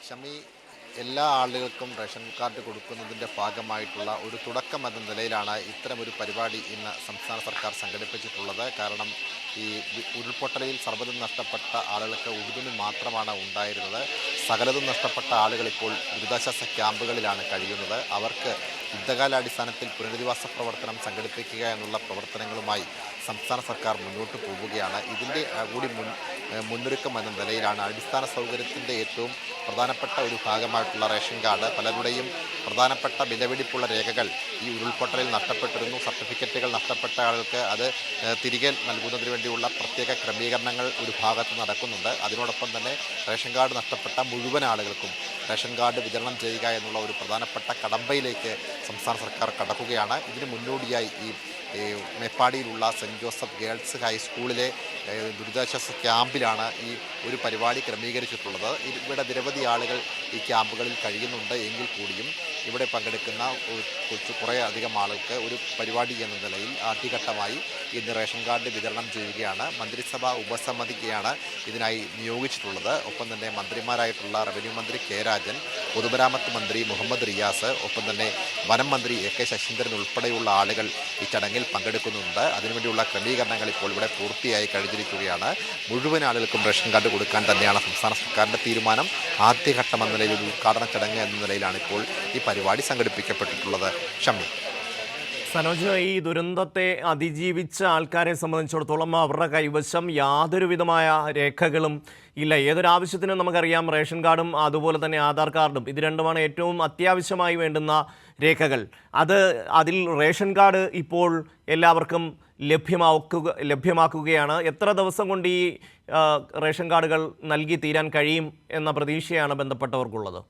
ഷമി, എല്ലാ ആളുകൾക്കും ration card കൊടുക്കുന്നതിൻ്റെ ഭാഗമായിട്ടുള്ള ഒരു തുടക്കം എന്ന നിലയിലാണ് ഇത്തരമൊരു പരിപാടി ഇന്ന് സംസ്ഥാന സർക്കാർ സംഘടിപ്പിച്ചിട്ടുള്ളത്. കാരണം ഈ ഉരുൾപൊട്ടലിൽ സർവ്വതും നഷ്ടപ്പെട്ട ആളുകൾക്ക് ഉടുതുണി മാത്രമാണ് ഉണ്ടായിരുന്നത്. സകലതും നഷ്ടപ്പെട്ട ആളുകൾ ഇപ്പോൾ ദുരിതാശ്വാസ ക്യാമ്പുകളിലാണ് കഴിയുന്നത്. അവർക്ക് യുദ്ധകാലാടിസ്ഥാനത്തിൽ പുനരധിവാസ പ്രവർത്തനം സംഘടിപ്പിക്കുക എന്നുള്ള പ്രവർത്തനങ്ങളുമായി സംസ്ഥാന സർക്കാർ മുന്നോട്ട് പോവുകയാണ്. ഇതിൻ്റെ കൂടി മുന്നൊരുക്കം എന്ന നിലയിലാണ് അടിസ്ഥാന സൗകര്യത്തിൻ്റെ ഏറ്റവും പ്രധാനപ്പെട്ട ഒരു ഭാഗമായിട്ടുള്ള റേഷൻ കാർഡ്. പലരുടെയും പ്രധാനപ്പെട്ട വിലപിടിപ്പുള്ള രേഖകൾ ഈ ഉരുൾപൊട്ടലിൽ നഷ്ടപ്പെട്ടിരുന്നു. സർട്ടിഫിക്കറ്റുകൾ നഷ്ടപ്പെട്ട ആൾക്ക് അത് തിരികെ നൽകുന്നതിന് വേണ്ടിയുള്ള പ്രത്യേക ക്രമീകരണങ്ങൾ ഒരു ഭാഗത്ത് നടക്കുന്നുണ്ട്. അതിനോടൊപ്പം തന്നെ റേഷൻ കാർഡ് നഷ്ടപ്പെട്ട മുഴുവൻ ആളുകൾക്കും റേഷൻ കാർഡ് വിതരണം ചെയ്യുക എന്നുള്ള ഒരു പ്രധാനപ്പെട്ട കടമ്പയിലേക്ക് സംസ്ഥാന സർക്കാർ കടക്കുകയാണ്. ഇതിന് മുന്നോടിയായി ഈ മേപ്പാടിയിലുള്ള സെൻറ്റ് ജോസഫ് ഗേൾസ് ഹൈസ്കൂളിലെ ദുരിതാശ്വാസ ക്യാമ്പിലാണ് ഈ ഒരു പരിപാടി ക്രമീകരിച്ചിട്ടുള്ളത്. ഇവിടെ നിരവധി ആളുകൾ ഈ ക്യാമ്പുകളിൽ കഴിയുന്നുണ്ട് എങ്കിൽ കൂടിയും ഇവിടെ പങ്കെടുക്കുന്ന കുറേ അധികം ആളുകൾക്ക് ഒരു പരിപാടി എന്ന നിലയിൽ ആദ്യഘട്ടമായി ഇന്ന് റേഷൻ കാർഡ് വിതരണം ചെയ്യുകയാണ്. മന്ത്രിസഭാ ഉപസമിതിക്കെയാണ് ഇതിനായി നിയോഗിച്ചിട്ടുള്ളത്. ഒപ്പം തന്നെ മന്ത്രിമാരായിട്ടുള്ള റവന്യൂ മന്ത്രി കെ രാജൻ, പൊതുമരാമത്ത് മന്ത്രി മുഹമ്മദ് റിയാസ്, ഒപ്പം തന്നെ വനം മന്ത്രി എ കെ ശശീന്ദ്രൻ ഉൾപ്പെടെയുള്ള ആളുകൾ ഈ ചടങ്ങിൽ പങ്കെടുക്കുന്നുണ്ട്. അതിനുവേണ്ടിയുള്ള ക്രമീകരണങ്ങൾ ഇപ്പോൾ ഇവിടെ പൂർത്തിയായി കഴിഞ്ഞിരിക്കുകയാണ്. മുഴുവൻ ആളുകൾക്കും റേഷൻ കാർഡ് കൊടുക്കാൻ തന്നെയാണ് സംസ്ഥാന സർക്കാരിൻ്റെ തീരുമാനം. ആദ്യഘട്ടം എന്ന നിലയിൽ ഒരു ഉദ്ഘാടന ചടങ്ങ് എന്ന നിലയിലാണ് ഇപ്പോൾ ഈ പരിപാടി സംഘടിപ്പിക്കപ്പെട്ടിട്ടുള്ളത്. ഷമി, സനോജ്, ഈ ദുരന്തത്തെ അതിജീവിച്ച ആൾക്കാരെ സംബന്ധിച്ചിടത്തോളം അവരുടെ കൈവശം യാതൊരു വിധമായ രേഖകളും ഇല്ല. ഏതൊരാവശ്യത്തിനും നമുക്കറിയാം റേഷൻ കാർഡും അതുപോലെ തന്നെ ആധാർ കാർഡും ഇത് രണ്ടുമാണ് ഏറ്റവും അത്യാവശ്യമായി വേണ്ടുന്ന രേഖകൾ. അതിൽ റേഷൻ കാർഡ് ഇപ്പോൾ എല്ലാവർക്കും ലഭ്യമാക്കുകയാണ്. എത്ര ദിവസം കൊണ്ട് ഈ റേഷൻ കാർഡുകൾ നൽകി തീരാൻ കഴിയും എന്ന പ്രതീക്ഷയാണ് ബന്ധപ്പെട്ടവർക്കുള്ളത്?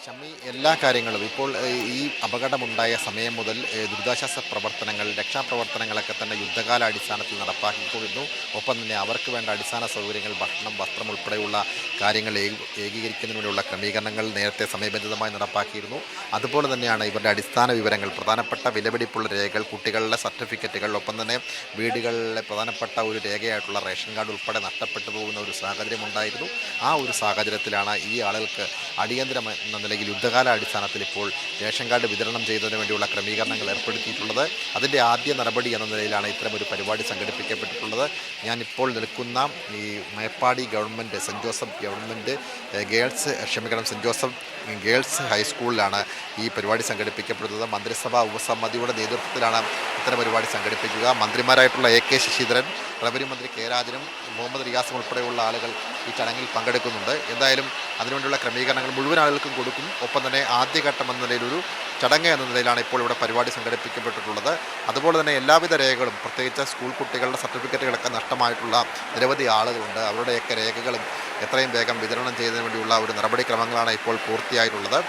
ഷമി, എല്ലാ കാര്യങ്ങളും ഇപ്പോൾ ഈ അപകടമുണ്ടായ സമയം മുതൽ ദുരിതാശ്വാസ പ്രവർത്തനങ്ങൾ, രക്ഷാപ്രവർത്തനങ്ങളൊക്കെ തന്നെ യുദ്ധകാലാടിസ്ഥാനത്തിൽ നടപ്പാക്കിക്കൊണ്ടിരുന്നു. ഒപ്പം തന്നെ അവർക്ക് വേണ്ട അടിസ്ഥാന സൗകര്യങ്ങൾ, ഭക്ഷണം, വസ്ത്രം ഉൾപ്പെടെയുള്ള കാര്യങ്ങൾ ഏകീകരിക്കുന്നതിനുള്ള ക്രമീകരണങ്ങൾ നേരത്തെ സമയബന്ധിതമായി നടപ്പാക്കിയിരുന്നു. അതുപോലെ തന്നെയാണ് ഇവരുടെ അടിസ്ഥാന വിവരങ്ങൾ, പ്രധാനപ്പെട്ട വിലപിടിപ്പുള്ള രേഖകൾ, കുട്ടികളുടെ സർട്ടിഫിക്കറ്റുകൾ, ഒപ്പം തന്നെ വീടുകളിലെ പ്രധാനപ്പെട്ട ഒരു രേഖയായിട്ടുള്ള റേഷൻ കാർഡ് ഉൾപ്പെടെ നഷ്ടപ്പെട്ടു പോകുന്ന ഒരു സാഹചര്യമുണ്ടായിരുന്നു. ആ ഒരു സാഹചര്യത്തിലാണ് ഈ ആളുകൾക്ക് അടിയന്തരം എന്ന നിലയിൽ യുദ്ധകാല അടിസ്ഥാനത്തിൽ ഇപ്പോൾ റേഷൻ കാർഡ് വിതരണം ചെയ്യുന്നതിന് വേണ്ടിയുള്ള ക്രമീകരണങ്ങൾ ഏർപ്പെടുത്തിയിട്ടുള്ളത്. അതിൻ്റെ ആദ്യ നടപടി എന്ന നിലയിലാണ് ഇത്തരമൊരു പരിപാടി സംഘടിപ്പിക്കപ്പെട്ടിട്ടുള്ളത്. ഞാനിപ്പോൾ നിൽക്കുന്ന ഈ Meppadi government saint Joseph saint Joseph girls ഹൈസ്കൂളിലാണ് ഈ പരിപാടി സംഘടിപ്പിക്കപ്പെടുന്നത്. മന്ത്രിസഭാ ഉപസമിതിയുടെ നേതൃത്വത്തിലാണ് ഇത്തരം പരിപാടി സംഘടിപ്പിക്കുക. മന്ത്രിമാരായിട്ടുള്ള എ കെ ശശീന്ദ്രൻ, റവന്യൂ മന്ത്രി കെ രാജനും മുഹമ്മദ് റിയാസും ഉൾപ്പെടെയുള്ള ആളുകൾ ഈ ചടങ്ങിൽ പങ്കെടുക്കുന്നുണ്ട്. എന്തായാലും അതിനുവേണ്ടിയുള്ള ക്രമീകരണങ്ങൾ മുഴുവൻ ആളുകൾക്കും കൊടുക്കും. ഒപ്പം തന്നെ ആദ്യഘട്ടം എന്ന നിലയിലൊരു ചടങ്ങ് എന്ന നിലയിലാണ് ഇപ്പോൾ ഇവിടെ പരിപാടി സംഘടിപ്പിക്കപ്പെട്ടിട്ടുള്ളത്. അതുപോലെ തന്നെ എല്ലാവിധ രേഖകളും, പ്രത്യേകിച്ച് സ്കൂൾ കുട്ടികളുടെ സർട്ടിഫിക്കറ്റുകളൊക്കെ നഷ്ടമായിട്ടുള്ള നിരവധി ആളുകളുണ്ട്. അവരുടെയൊക്കെ രേഖകളും എത്രയും വേഗം വിതരണം ചെയ്യുന്നതിന് വേണ്ടിയുള്ള ഒരു നടപടിക്രമങ്ങളാണ് ഇപ്പോൾ പൂർത്തിയായിട്ടുള്ളത്.